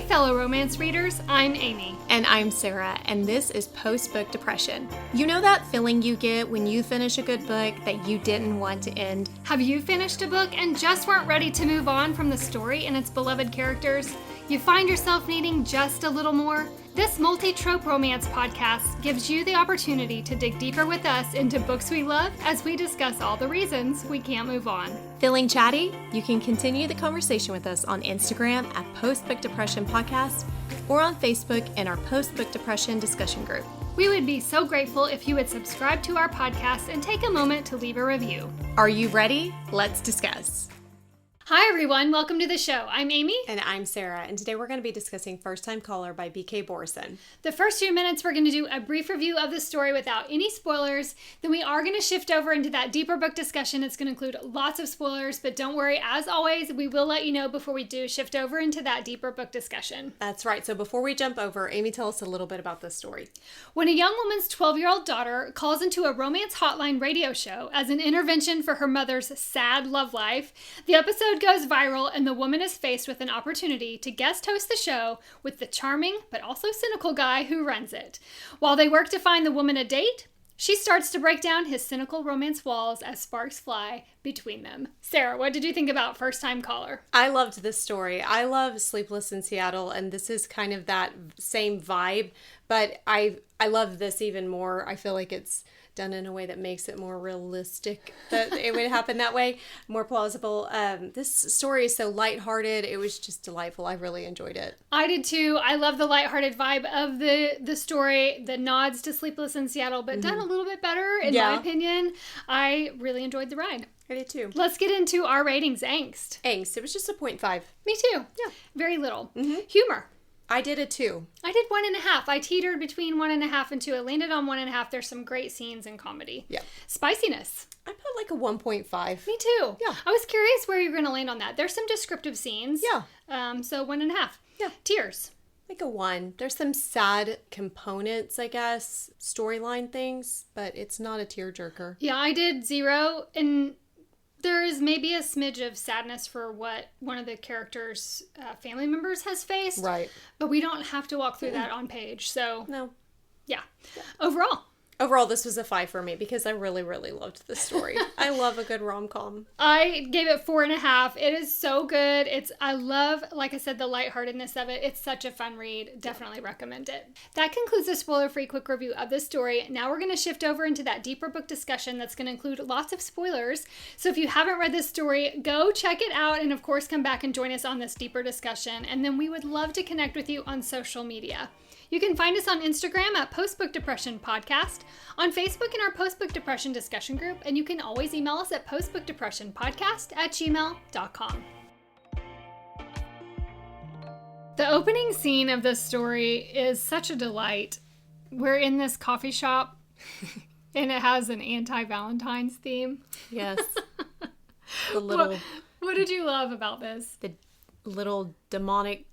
fellow romance readers, I'm Amy. And I'm Sarah, and this is Post-Book Depression. You know that feeling you get when you finish a good book that you didn't want to end? Have you finished a book and just weren't ready to move on from the story and its beloved characters? You find yourself needing just a little more? This multi-trope romance podcast gives you the opportunity to dig deeper with us into books we love as we discuss all the reasons we can't move on. Feeling chatty? You can continue the conversation with us on Instagram at Post-Book Depression Podcast or on Facebook in our Post-Book Depression discussion group. We would be so grateful if you would subscribe to our podcast and take a moment to leave a review. Are you ready? Let's discuss. Hi everyone, welcome to the show. I'm Amy. And I'm Sarah, and today we're going to be discussing First Time Caller by B.K. Borison. The first few minutes we're going to do a brief review of the story without any spoilers. Then we are going to shift over into that deeper book discussion. It's going to include lots of spoilers, but don't worry, as always, we will let you know before we do shift over into that deeper book discussion. That's right. So before we jump over, Amy, tell us a little bit about this story. When a young woman's 12-year-old daughter calls into a romance hotline radio show as an intervention for her mother's sad love life, the episode goes viral and the woman is faced with an opportunity to guest host the show with the charming but also cynical guy who runs it. While they work to find the woman a date, she starts to break down his cynical romance walls as sparks fly between them. Sarah, what did you think about First Time Caller? I loved this story. I love Sleepless in Seattle, and this is kind of that same vibe, but I love this even more. I feel like it's done in a way that makes it more realistic that it would happen that way, more plausible. This story is so lighthearted. It was just delightful. I really enjoyed it. I did too. I love the lighthearted vibe of the story, the nods to Sleepless in Seattle, but done a little bit better in my opinion. I really enjoyed the ride. I did too. Let's get into our ratings. Angst. It was just a 0.5. Me too. Yeah. Very little. Humor. I did a 2. I did 1.5. I teetered between 1.5 and 2. I landed on 1.5. There's some great scenes and comedy. Yeah. Spiciness. I put like a 1.5. Me too. Yeah. I was curious where you're going to land on that. There's some descriptive scenes. Yeah. So 1.5. Yeah. Tears. Like a 1. There's some sad components, I guess, storyline things, but it's not a tearjerker. Yeah, I did 0, and there is maybe a smidge of sadness for what one of the characters' family members has faced. Right. But we don't have to walk through that on page. So, No. yeah. Yeah. Overall, this was a 5 for me because I really, really loved this story. I love a good rom-com. I gave it 4.5. It is so good. I love, like I said, the lightheartedness of it. It's such a fun read. Definitely recommend it. That concludes the spoiler-free quick review of this story. Now we're going to shift over into that deeper book discussion that's going to include lots of spoilers. So if you haven't read this story, go check it out and of course come back and join us on this deeper discussion. And then we would love to connect with you on social media. You can find us on Instagram at Postbook Depression Podcast, on Facebook in our Postbook Depression discussion group, and you can always email us at postbookdepressionpodcast@gmail.com. The opening scene of this story is such a delight. We're in this coffee shop, and it has an anti-Valentine's theme. Yes. The little... What did you love about this? The little demonic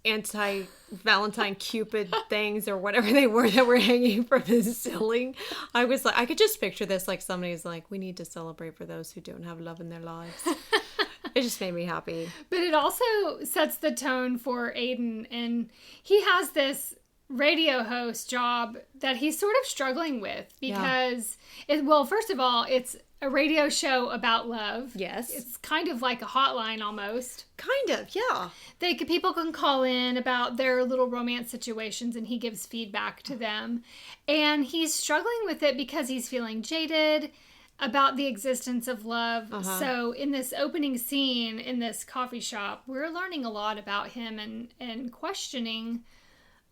anti-Valentine Cupid things or whatever they were that were hanging from the ceiling. I was like, I could just picture this like somebody's like, we need to celebrate for those who don't have love in their lives. It just made me happy. But it also sets the tone for Aiden, and he has this radio host job that he's sort of struggling with because, first of all, it's a radio show about love. Yes. It's kind of like a hotline almost. Kind of, yeah. People can call in about their little romance situations and he gives feedback to them. And he's struggling with it because he's feeling jaded about the existence of love. So in this opening scene in this coffee shop, we're learning a lot about him and questioning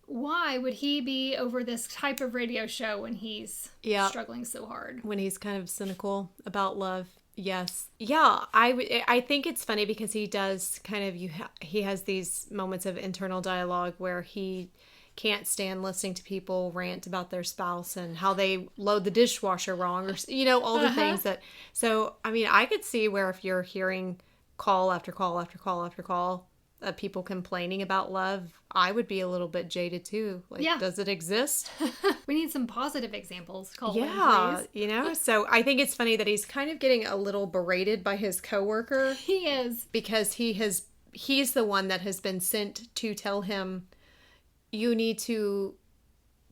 why would he be over this type of radio show when he's struggling so hard? When he's kind of cynical about love. Yes. Yeah. I think it's funny because he does kind of, he has these moments of internal dialogue where he can't stand listening to people rant about their spouse and how they load the dishwasher wrong or, all the things that, so, I mean, I could see where if you're hearing call after call after call after call, people complaining about love, I would be a little bit jaded too. Does it exist? We need some positive examples. Please. So I think it's funny that he's kind of getting a little berated by his coworker. He is. Because he he's the one that has been sent to tell him, you need to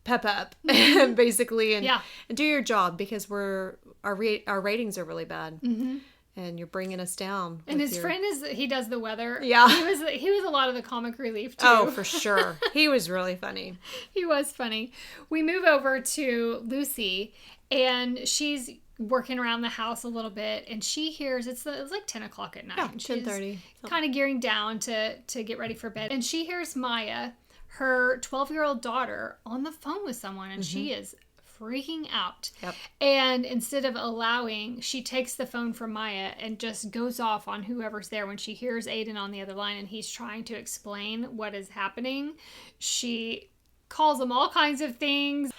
pep up, basically, and do your job, because our ratings are really bad. Mm-hmm. And you're bringing us down. And his friend he does the weather. Yeah. He was a lot of the comic relief, too. Oh, for sure. He was really funny. He was funny. We move over to Lucy, and she's working around the house a little bit, and she hears, it's like 10 o'clock at night. Yeah, 10:30. Kind of gearing down to get ready for bed. And she hears Maya, her 12-year-old daughter, on the phone with someone, and she is freaking out. Yep. And instead of allowing, she takes the phone from Maya and just goes off on whoever's there. When she hears Aiden on the other line and he's trying to explain what is happening, she calls him all kinds of things.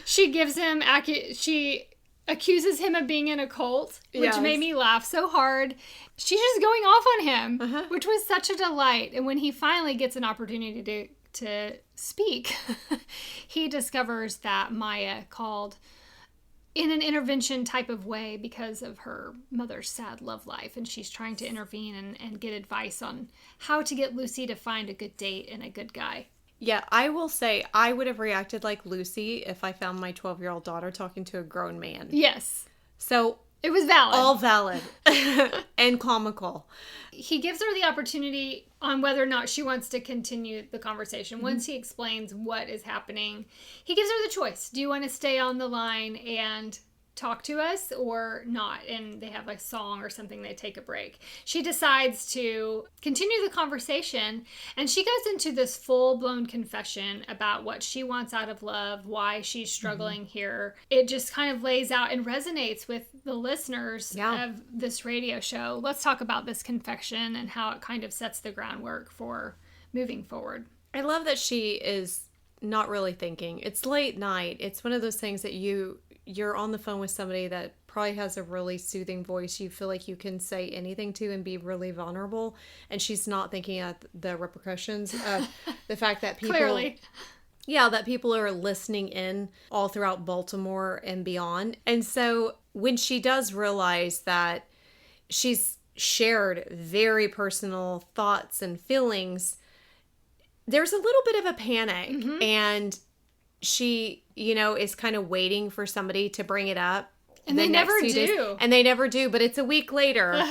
she gives him she accuses him of being in a cult, which made me laugh so hard. She's just going off on him, which was such a delight. And when he finally gets an opportunity to speak, he discovers that Maya called in an intervention type of way because of her mother's sad love life, and she's trying to intervene and get advice on how to get Lucy to find a good date and a good guy. Yeah, I will say I would have reacted like Lucy if I found my 12-year-old daughter talking to a grown man. Yes. So it was valid. All valid. And comical. He gives her the opportunity on whether or not she wants to continue the conversation. Once he explains what is happening, he gives her the choice. Do you want to stay on the line and talk to us or not? And they have a song or something, they take a break. She decides to continue the conversation, and she goes into this full-blown confession about what she wants out of love, why she's struggling here. It just kind of lays out and resonates with the listeners of this radio show. Let's talk about this confession and how it kind of sets the groundwork for moving forward. I love that she is not really thinking. It's late night. It's one of those things that you're on the phone with somebody that probably has a really soothing voice. You feel like you can say anything to and be really vulnerable. And she's not thinking of the repercussions of the fact that people... Clearly. Yeah, that people are listening in all throughout Baltimore and beyond. And so when she does realize that she's shared very personal thoughts and feelings, there's a little bit of a panic. And she, is kind of waiting for somebody to bring it up. And they never do. And they never do. But it's a week later.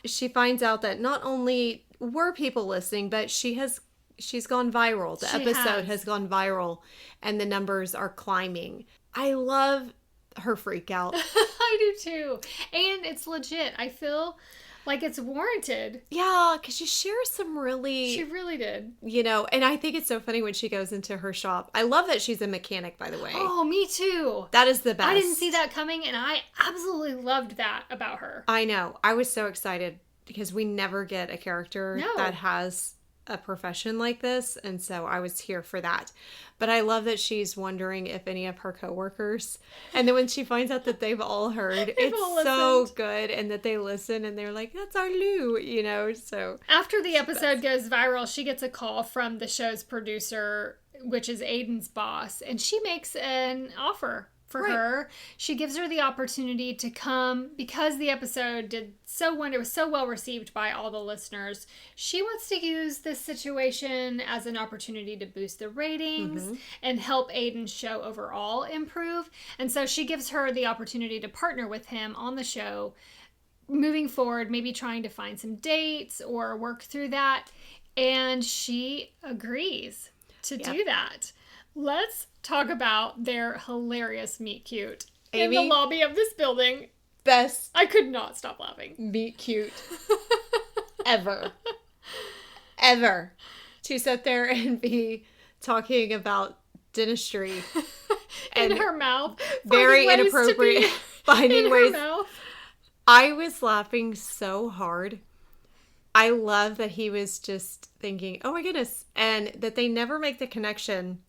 She finds out that not only were people listening, but she's gone viral. The episode has gone viral. And the numbers are climbing. I love her freak out. I do too. And it's legit. I feel like it's warranted. Yeah, because she shares some really... She really did. And I think it's so funny when she goes into her shop. I love that she's a mechanic, by the way. Oh, me too. That is the best. I didn't see that coming, and I absolutely loved that about her. I know. I was so excited because we never get a character that has a profession like this, and so I was here for that. But I love that she's wondering if any of her coworkers, and then when she finds out that they've all heard, it's so good, and that they listen and they're like, that's our Lou, so. After the episode goes viral, she gets a call from the show's producer, which is Aiden's boss, and she makes an offer for her. She gives her the opportunity to come because the episode it was so well received by all the listeners. She wants to use this situation as an opportunity to boost the ratings and help Aiden's show overall improve. And so she gives her the opportunity to partner with him on the show moving forward, maybe trying to find some dates or work through that. And she agrees to do that. Let's talk about their hilarious meet cute in the lobby of this building. Best. I could not stop laughing. Meet cute. Ever. Ever. To sit there and be talking about dentistry. In her mouth. Very inappropriate. Finding ways. I was laughing so hard. I love that he was just thinking, oh my goodness. And that they never make the connection.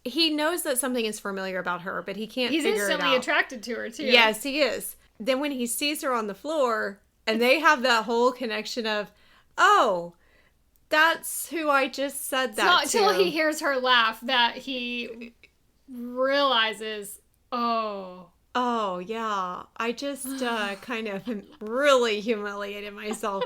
He knows that something is familiar about her, but he can't figure it out. He's instantly attracted to her, too. Yes, he is. Then when he sees her on the floor, and they have that whole connection of, oh, that's who I just said that to. It's not until he hears her laugh that he realizes, oh. Oh, yeah. I just kind of really humiliated myself.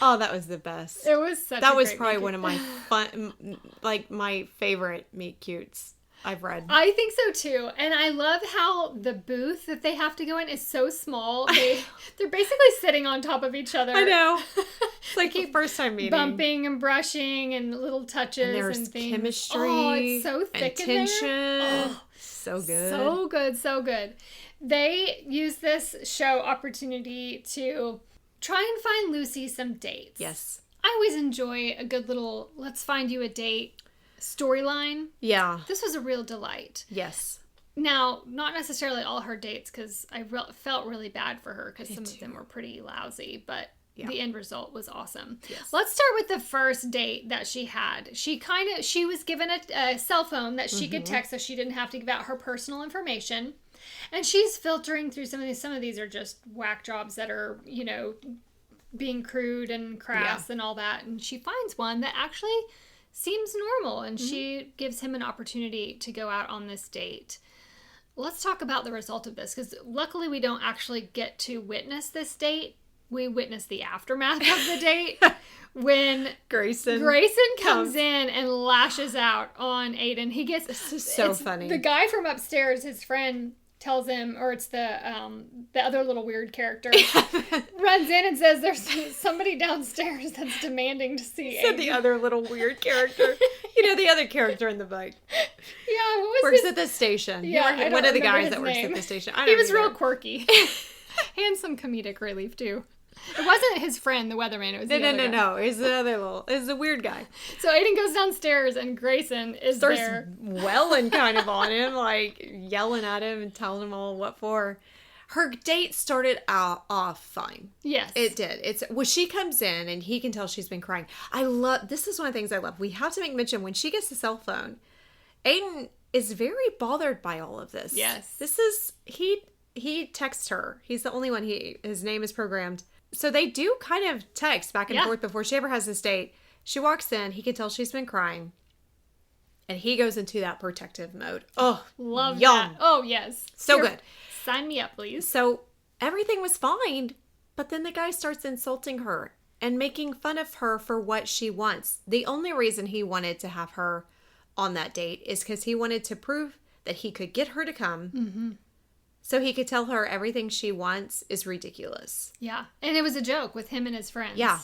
Oh, that was the best. It was such That a was great probably meet one of my my favorite meet cutes I've read. I think so too. And I love how the booth that they have to go in is so small. They're basically sitting on top of each other. I know. It's like the first time meeting. Bumping and brushing and little touches And there's things. chemistry. Oh, it's so thick and in tension. there. Oh, so good. So good, so good. They use this show opportunity to try and find Lucy some dates. Yes. I always enjoy a good little let's find you a date storyline. Yeah. This was a real delight. Yes. Now, not necessarily all her dates, because I felt really bad for her because some of them were pretty lousy, but the end result was awesome. Yes. Let's start with the first date that she had. She was given a cell phone that she could text, so she didn't have to give out her personal information. And she's filtering through some of these. Some of these are just whack jobs that are, being crude and crass and all that. And she finds one that actually seems normal, and she gives him an opportunity to go out on this date. Let's talk about the result of this, because luckily we don't actually get to witness this date. We witness the aftermath of the date when Grayson comes in and lashes out on Aiden. He gets this is so funny. The guy from upstairs, his friend, tells him, or it's the other little weird character, runs in and says there's somebody downstairs that's demanding to see Aiden. Said the other little weird character. The other character in the book. Yeah, what was works at the station. Yeah, one of the guys that name. works at the station. He was real quirky. And some comedic relief, too. It wasn't his friend, the weatherman. It was No. He's the other it's a weird guy. So Aiden goes downstairs and Grayson starts there. Welling kind of on him, like yelling at him and telling him all what for. Her date started off fine. Yes. It did. She comes in and he can tell she's been crying. This is one of the things I love. We have to make mention when she gets the cell phone, Aiden is very bothered by all of this. Yes. He texts her. He's the only one his name is programmed. So they do kind of text back and forth before she ever has this date. She walks in. He can tell she's been crying. And he goes into that protective mode. Oh, love that. Oh, yes. So good. Sign me up, please. So everything was fine. But then the guy starts insulting her and making fun of her for what she wants. The only reason he wanted to have her on that date is because he wanted to prove that he could get her to come. Mm-hmm. So he could tell her everything she wants is ridiculous. Yeah. And it was a joke with him and his friends. Yeah.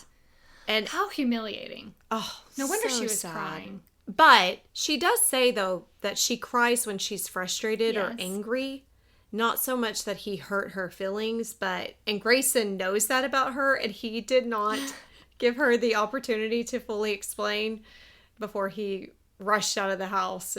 And how humiliating. Oh, no wonder so she was sad. crying. But she does say, though, that she cries when she's frustrated or angry. Not so much that he hurt her feelings, and Grayson knows that about her, and he did not give her the opportunity to fully explain before he rushed out of the house,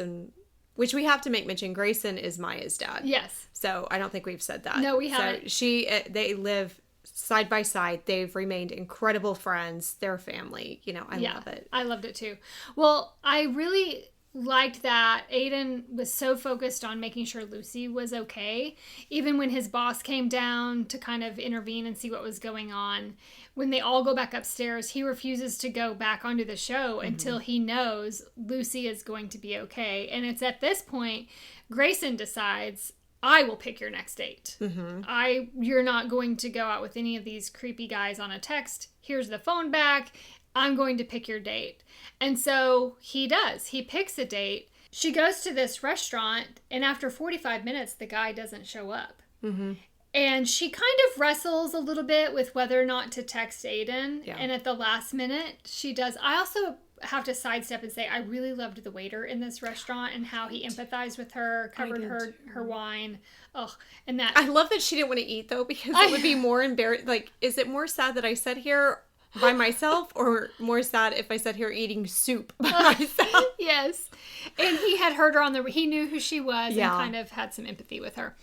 which we have to make mention, Grayson is Maya's dad. Yes. So I don't think we've said that. No, we haven't. So they live side by side. They've remained incredible friends. They're family. I love it. I loved it too. Well, I really liked that Aiden was so focused on making sure Lucy was okay. Even when his boss came down to kind of intervene and see what was going on, when they all go back upstairs, he refuses to go back onto the show until he knows Lucy is going to be okay. And it's at this point, Grayson decides, I will pick your next date. Mm-hmm. You're not going to go out with any of these creepy guys on a text. Here's the phone back. I'm going to pick your date. And so he does. He picks a date. She goes to this restaurant, and after 45 minutes, the guy doesn't show up. Mm-hmm. And she kind of wrestles a little bit with whether or not to text Aiden. Yeah. And at the last minute, she does. I also have to sidestep and say I really loved the waiter in this restaurant and how he empathized with her, covered her wine. Oh, and that. I love that she didn't want to eat, though, because it would be more embarrassing. Like, is it more sad that I sat here by myself, or more sad if I sat here eating soup by myself? Yes. And he had heard her he knew who she was and kind of had some empathy with her.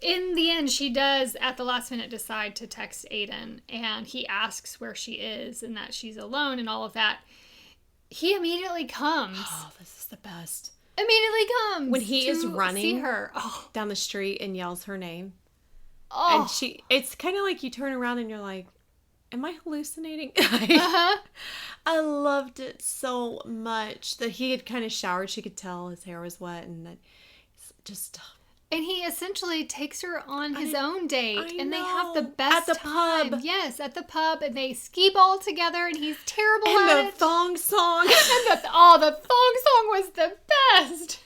In the end, she does, at the last minute, decide to text Aiden, and he asks where she is and that she's alone and all of that. He immediately comes. Oh, this is the best. Immediately comes. When he is running see her. down the street and yells her name. Oh. And it's kind of like you turn around and you're like, am I hallucinating? I loved it so much that he had kind of showered. She could tell his hair was wet and that just... And he essentially takes her on his own date. I and know. they have the best At the time. pub. Yes, at the pub. And they skee ball together and he's terrible And at the it. thong song. And the thong song was the best.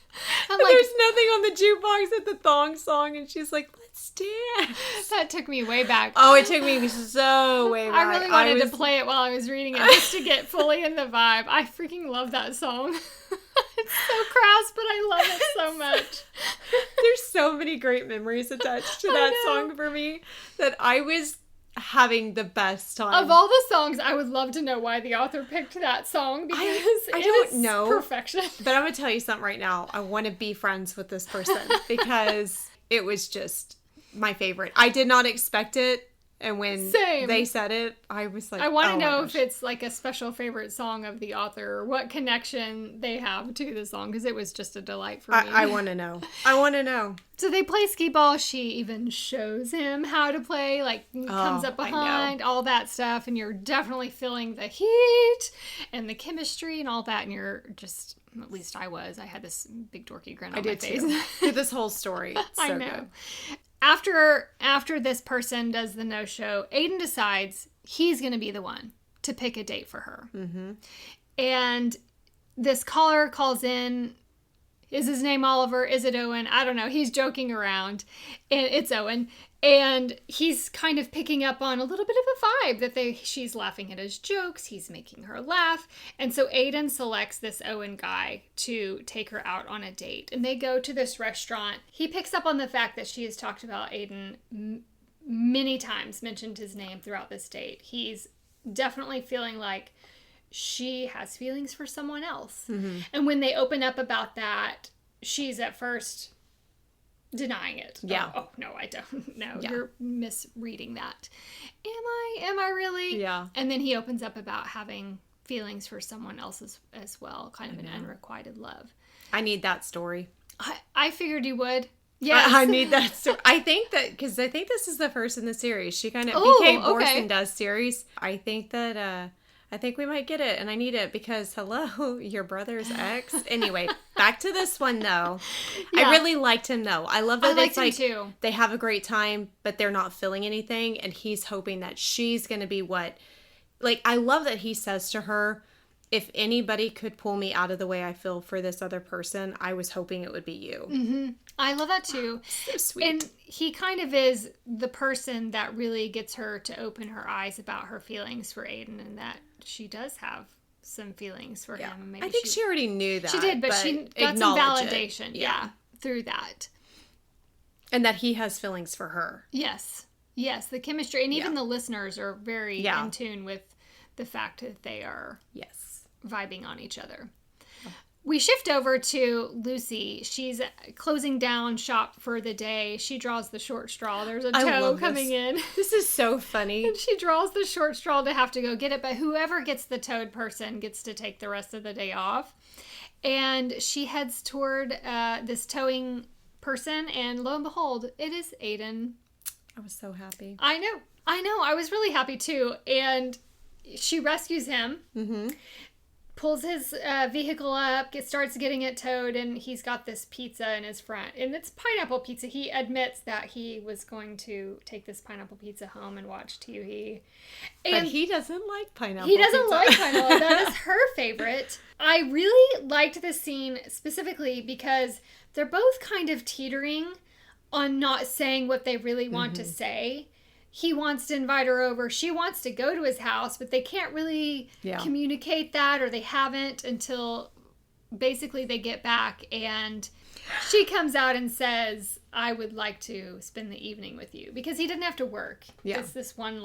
I'm like, There's nothing on the jukebox at the thong song. And she's like, let's dance. that took me way back. Oh, it took me so way back. I really wanted to play it while I was reading it just to get fully in the vibe. I freaking love that song. It's so crass, but I love it so much. There's so many great memories attached to that song for me that I was having the best time. Of all the songs, I would love to know why the author picked that song because I it don't is know. perfection. But I'm going to tell you something right now. I want to be friends with this person because it was just my favorite. I did not expect it. And when they said it, I was like, I want to know if it's like a special favorite song of the author or what connection they have to the song because it was just a delight for me. I want to know. I want to know. So they play skee ball. She even shows him how to play, like comes up behind, all that stuff. And you're definitely feeling the heat and the chemistry and all that. And you're just, at least I was. I had this big dorky grin on my face. Through this whole story. So I know. Good. After this person does the no-show, Aiden decides he's going to be the one to pick a date for her. Mm-hmm. And this caller calls in. Is his name Oliver? Is it Owen? I don't know. He's joking around. And it's Owen. And he's kind of picking up on a little bit of a vibe that she's laughing at his jokes. He's making her laugh. And so Aiden selects this Owen guy to take her out on a date. And they go to this restaurant. He picks up on the fact that she has talked about Aiden many times, mentioned his name throughout this date. He's definitely feeling like she has feelings for someone else. Mm-hmm. And when they open up about that, she's at first denying it. Yeah. Oh no, I don't. No, you're misreading that. Am I really? Yeah. And then he opens up about having feelings for someone else as well, kind of an unrequited love. I need that story. I figured you would. Yes. I need that story. I think this is the first in the series. She kind of BK Borison does series. I think we might get it, and I need it because, hello, your brother's ex. Anyway, back to this one, though. Yeah. I really liked him, though. I love that it's like too. They have a great time, but they're not feeling anything, and he's hoping that she's going to be what... Like, I love that he says to her, if anybody could pull me out of the way I feel for this other person, I was hoping it would be you. Mm-hmm. I love that, too. So sweet. And he kind of is the person that really gets her to open her eyes about her feelings for Aiden and that she does have some feelings for him. And maybe I think she already knew that. She did, but she got some validation through that. And that he has feelings for her. Yes. Yes, the chemistry. And even the listeners are very in tune with the fact that they are vibing on each other. We shift over to Lucy. She's closing down shop for the day. She draws the short straw. There's a tow coming in. This is so funny. And she draws the short straw to have to go get it. But whoever gets the towed person gets to take the rest of the day off. And she heads toward this towing person. And lo and behold, it is Aiden. I was so happy. I know. I was really happy too. And she rescues him. Mm-hmm. Pulls his vehicle up, starts getting it towed, and he's got this pizza in his front. And it's pineapple pizza. He admits that he was going to take this pineapple pizza home and watch TV. And but he doesn't like pineapple pizza. He doesn't pizza. like pineapple. That is her favorite. I really liked this scene specifically because they're both kind of teetering on not saying what they really want to say. He wants to invite her over. She wants to go to his house, but they can't really communicate that, or they haven't until basically they get back. And she comes out and says, I would like to spend the evening with you. Because he didn't have to work. Yeah. It's this one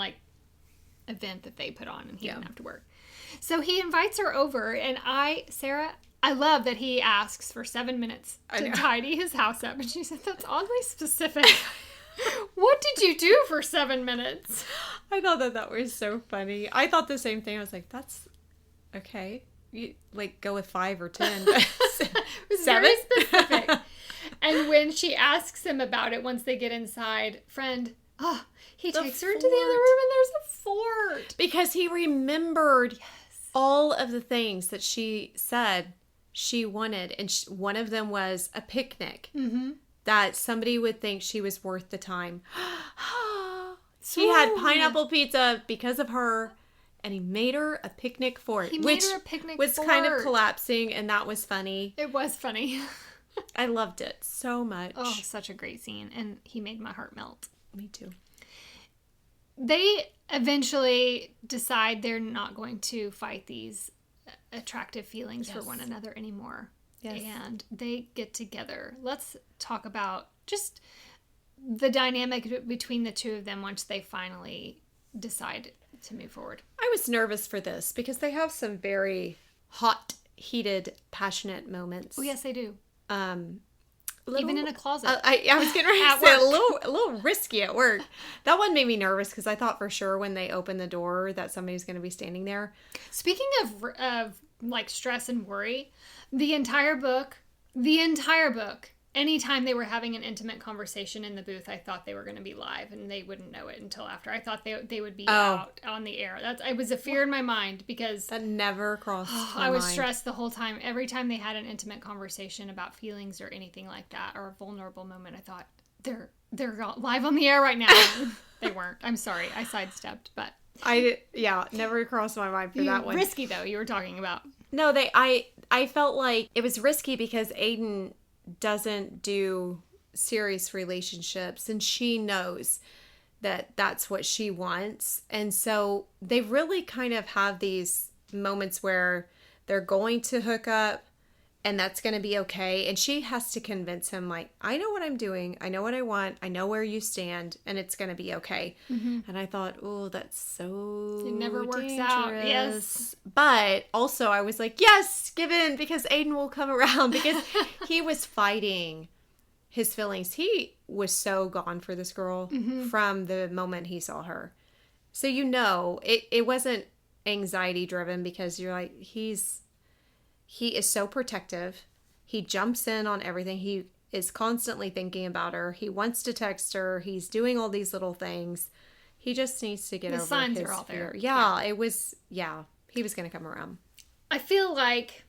event that they put on, and he didn't have to work. So he invites her over, and Sarah, I love that he asks for 7 minutes to tidy his house up. And she said, that's oddly specific. What did you do for 7 minutes? I thought that was so funny. I thought the same thing. I was like, that's okay. You go with 5 or 10. It was 7? Very specific. And when she asks him about it, once they get inside, he takes her into the other room and there's a fort. Because he remembered all of the things that she said she wanted. And one of them was a picnic. Mm-hmm. that somebody would think she was worth the time. He had pineapple pizza because of her, and he made her a picnic fort. He made her a picnic was fort. kind of collapsing, and that was funny. It was funny. I loved it so much. Oh, such a great scene, and he made my heart melt. Me too. They eventually decide they're not going to fight these attractive feelings for one another anymore. Yes. And they get together. Let's talk about just the dynamic between the two of them once they finally decide to move forward. I was nervous for this because they have some very hot, heated, passionate moments. Oh, yes, they do. Little, even in a closet. I was getting ready to say a little risky at work. That one made me nervous because I thought for sure when they opened the door that somebody's going to be standing there. Speaking of like stress and worry, the entire book, anytime they were having an intimate conversation in the booth, I thought they were going to be live and they wouldn't know it until after. I thought they would be out on the air. It was a fear in my mind because that never crossed my mind. I was stressed the whole time. Every time they had an intimate conversation about feelings or anything like that or a vulnerable moment, I thought they're live on the air right now. They weren't. I'm sorry. I sidestepped, but never crossed my mind for that one. Risky though, you were talking about. No, I felt like it was risky because Aiden doesn't do serious relationships and she knows that that's what she wants. And so they really kind of have these moments where they're going to hook up and that's going to be okay. And she has to convince him, like, I know what I'm doing. I know what I want. I know where you stand and it's going to be okay. Mm-hmm. And I thought, oh, that's so it never works dangerous. out. Yes. But also I was like, yes, give in because Aiden will come around because he was fighting his feelings. He was so gone for this girl from the moment he saw her. So, it wasn't anxiety driven because you're like, he is so protective. He jumps in on everything. He is constantly thinking about her. He wants to text her. He's doing all these little things. He just needs to get over his fear. The signs are all there. Yeah, it was, he was going to come around. I feel like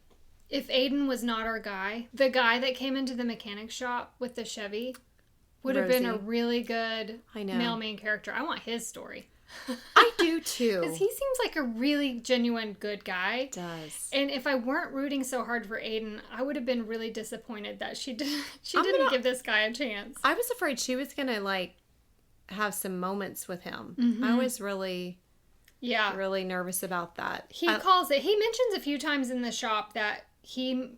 if Aiden was not our guy, the guy that came into the mechanic shop with the Chevy would have been a really good male main character. I want his story. I do too. Because he seems like a really genuine good guy. He does. And if I weren't rooting so hard for Aiden, I would have been really disappointed that she didn't give this guy a chance. I was afraid she was going to have some moments with him. Mm-hmm. I was really nervous about that. He mentions a few times in the shop that he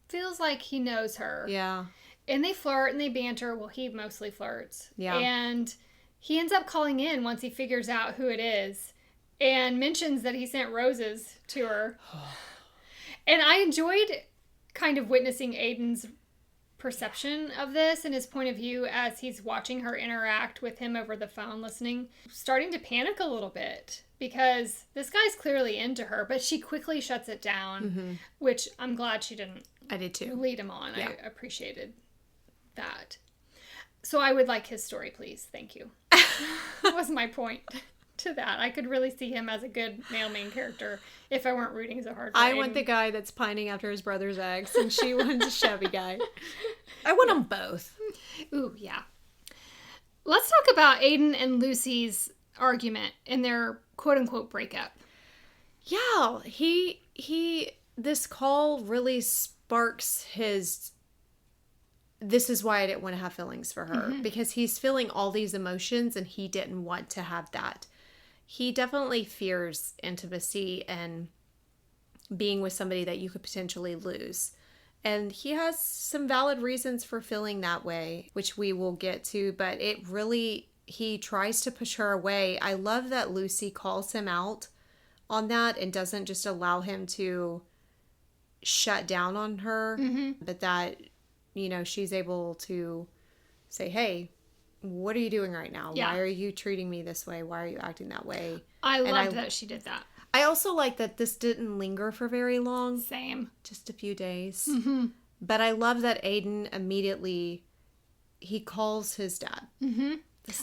feels like he knows her. Yeah. And they flirt and they banter. Well, he mostly flirts. Yeah. And he ends up calling in once he figures out who it is and mentions that he sent roses to her. And I enjoyed kind of witnessing Aiden's perception of this and his point of view as he's watching her interact with him over the phone, listening, starting to panic a little bit because this guy's clearly into her, but she quickly shuts it down, which I'm glad she didn't. I did too. Lead him on. Yeah. I appreciated that. So I would like his story, please. Thank you. That was my point to that. I could really see him as a good male main character if I weren't rooting so hard for I Aiden. want the guy that's pining after his brother's ex, and she wants a Chevy guy. I want them both. Ooh, yeah. Let's talk about Aiden and Lucy's argument and their quote-unquote breakup. Yeah, this call really sparks his... This is why I didn't want to have feelings for her. Because he's feeling all these emotions and he didn't want to have that. He definitely fears intimacy and being with somebody that you could potentially lose. And he has some valid reasons for feeling that way, which we will get to. But he tries to push her away. I love that Lucy calls him out on that and doesn't just allow him to shut down on her. But that... she's able to say, hey, what are you doing right now? Yeah. Why are you treating me this way? Why are you acting that way? I love that she did that. I also like that this didn't linger for very long. Same. Just a few days. But I love that Aiden immediately, he calls his dad.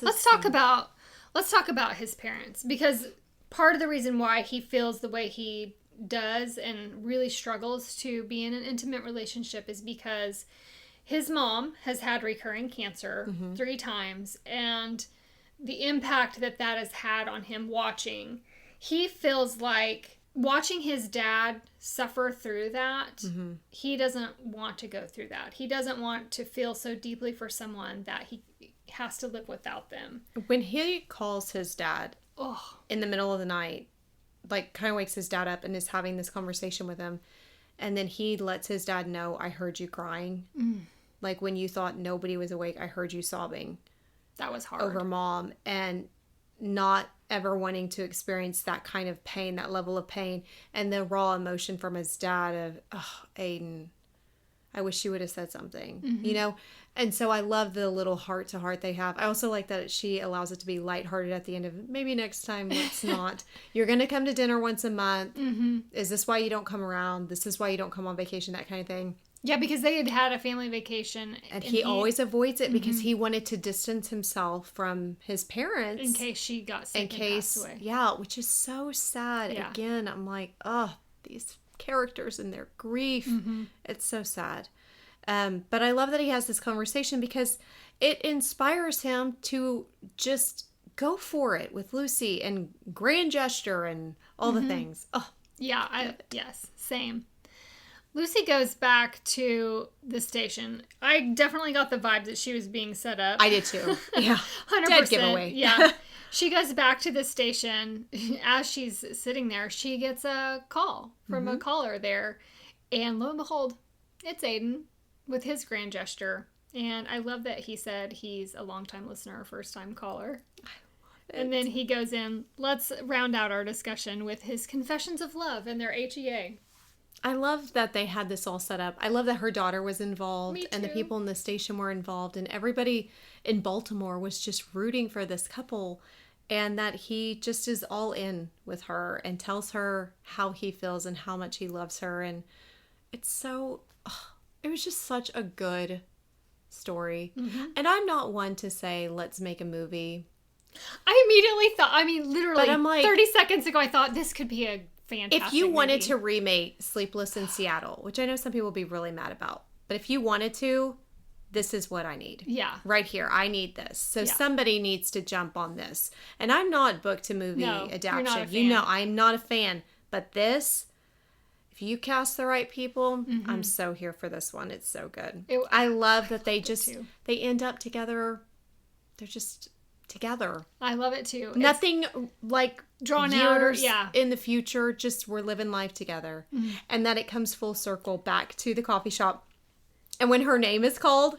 Let's talk about his parents, because part of the reason why he feels the way he does and really struggles to be in an intimate relationship is because his mom has had recurring cancer 3 times, and the impact that has had on him watching, he feels like watching his dad suffer through that, he doesn't want to go through that. He doesn't want to feel so deeply for someone that he has to live without them. When he calls his dad in the middle of the night, like kind of wakes his dad up and is having this conversation with him, and then he lets his dad know, I heard you crying. Like when you thought nobody was awake, I heard you sobbing. That was hard. Over mom, and not ever wanting to experience that kind of pain, that level of pain, and the raw emotion from his dad of, oh, Aiden, I wish you would have said something, you know? And so I love the little heart to heart they have. I also like that she allows it to be lighthearted at the end of, maybe next time let's not. You're going to come to dinner once a month. Is this why you don't come around? This is why you don't come on vacation, that kind of thing. Yeah, because they had a family vacation. And he always avoids it because he wanted to distance himself from his parents. In case she got sick and passed away. Yeah, which is so sad. Yeah. Again, I'm like, oh, these characters and their grief. It's so sad. But I love that he has this conversation because it inspires him to just go for it with Lucy and grand gesture and all the things. Oh, yeah, yes, same. Lucy goes back to the station. I definitely got the vibe that she was being set up. I did too. Yeah. 100%. Dead giveaway. Yeah. She goes back to the station. As she's sitting there, she gets a call from a caller there. And lo and behold, it's Aiden with his grand gesture. And I love that he said he's a longtime listener, first-time caller. And then he goes in. Let's round out our discussion with his confessions of love and their HEA. I love that they had this all set up. I love that her daughter was involved and the people in the station were involved and everybody in Baltimore was just rooting for this couple, and that he just is all in with her and tells her how he feels and how much he loves her. And it's so, it was just such a good story. And I'm not one to say, let's make a movie. I immediately thought, literally but I'm like, 30 seconds ago, I thought this could be a fantastic if you wanted movie to remake Sleepless in Seattle, which I know some people will be really mad about, but if you wanted to, this is what I need. Yeah. Right here. I need this. So somebody needs to jump on this. And I'm not book to movie adaptation. You're not a fan. You know, I'm not a fan. But this, if you cast the right people, I'm so here for this one. It's so good. I love that they they end up together. They're just together. I love it too. Nothing like drawn out or in the future, just we're living life together. And that it comes full circle back to the coffee shop. And when her name is called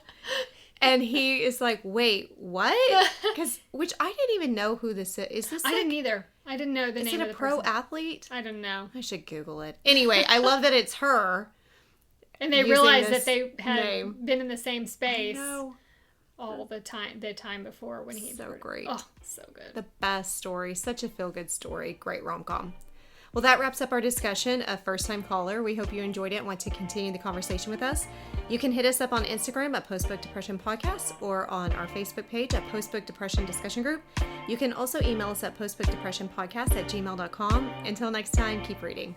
and he is like, wait, what? Which I didn't even know who this is. Is this I didn't either. I didn't know the name of the Is it a pro person. athlete? I don't know. I should Google it. Anyway, I love that it's her. And they realized that they had been in the same space. I know. All the time before when he so great. Oh, so good. The best story. Such a feel-good story. Great rom-com. Well, that wraps up our discussion of First Time Caller. We hope you enjoyed it and want to continue the conversation with us. You can hit us up on Instagram at Postbook Depression Podcast or on our Facebook page at Postbook Depression Discussion Group. You can also email us at postbookdepressionpodcast@gmail.com. Until next time, keep reading.